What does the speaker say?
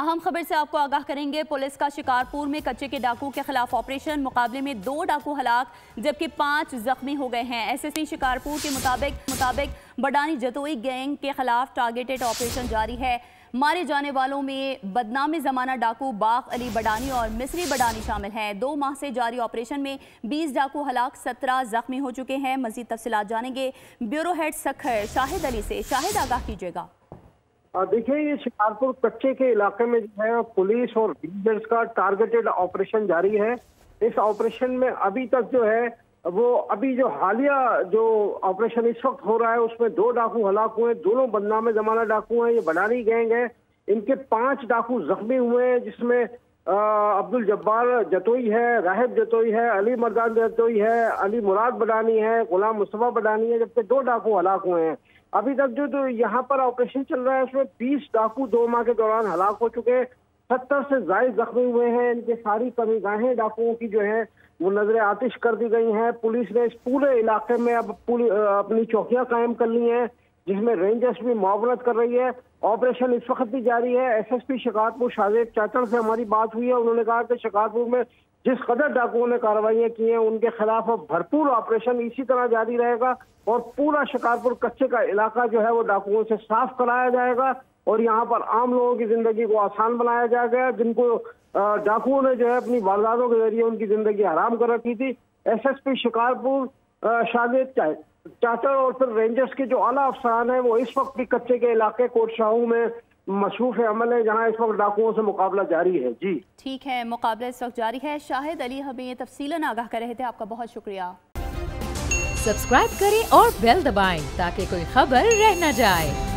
अहम खबर से आपको आगाह करेंगे। पुलिस का शिकारपुर में कच्चे के डाकू के खिलाफ ऑपरेशन। मुकाबले में 2 डाकू हलाक जबकि 5 जख्मी हो गए हैं। एसएसपी शिकारपुर के मुताबिक बडानी जतोई गैंग के खिलाफ टारगेटेड ऑपरेशन जारी है। मारे जाने वालों में बदनाम ज़माना डाकू बाग अली बडानी और मिस्री बडानी शामिल हैं। 2 माह से जारी ऑपरेशन में 20 डाकू हलाक, 17 जख्मी हो चुके हैं। मजीद तफसीलात जानेंगे ब्यूरो हेड सखर शाहिद अली से। शाहिद, आगाह कीजिएगा। देखिए, ये शिकारपुर कच्चे के इलाके में जो है पुलिस और विजिलेंस का टारगेटेड ऑपरेशन जारी है। इस ऑपरेशन में अभी तक जो है अभी जो हालिया जो ऑपरेशन इस वक्त हो रहा है उसमें 2 डाकू हलाक हुए। दोनों बदनाम जमाना डाकू हैं। ये बडानी गैंग है। इनके 5 डाकू जख्मी हुए हैं, जिसमें अब्दुल जब्बार जतोई है, राहिब जतोई है, अली मर्दान जतोई है, अली मुराद बडानी है, गुलाम मुस्तफा बडानी है, जबकि 2 डाकू हलाक हुए हैं। अभी तक जो यहाँ पर ऑपरेशन चल रहा है उसमें 20 डाकू 2 माह के दौरान हलाक हो चुके हैं। 70 से ज्यादा जख्मी हुए हैं। इनके सारी कमीगाहें डाकुओं की जो है वो नजर आतिश कर दी गई हैं। पुलिस ने इस पूरे इलाके में अब अपनी चौकियां कायम कर ली हैं, जिसमें रेंजर्स भी मुआवनत कर रही है। ऑपरेशन इस वक्त भी जारी है। एसएसपी शिकारपुर शाहिद चाचड़ से हमारी बात हुई है। उन्होंने कहा कि शिकारपुर में जिस कदर डाकुओं ने कार्रवाइयां की हैं उनके खिलाफ अब भरपूर ऑपरेशन इसी तरह जारी रहेगा और पूरा शिकारपुर कच्चे का इलाका जो है वो डाकुओं से साफ कराया जाएगा और यहाँ पर आम लोगों की जिंदगी को आसान बनाया जाएगा, जिनको डाकुओं ने जो है अपनी वारदातों के जरिए उनकी जिंदगी हराम कर रखी थी। एसएसपी शिकारपुर शागिद चाचड़ और फिर रेंजर्स के जो आला अफसरान है वो इस वक्त भी कच्चे के इलाके कोटशाहू में मशरूफ अमल है, जहां इस वक्त डाकुओं से मुकाबला जारी है। जी ठीक है, मुकाबला इस वक्त जारी है। शाहिद अली हमें ये तफसीलन आगाह कर रहे थे, आपका बहुत शुक्रिया। सब्सक्राइब करें और बेल दबाएं ताकि कोई खबर रह न जाए।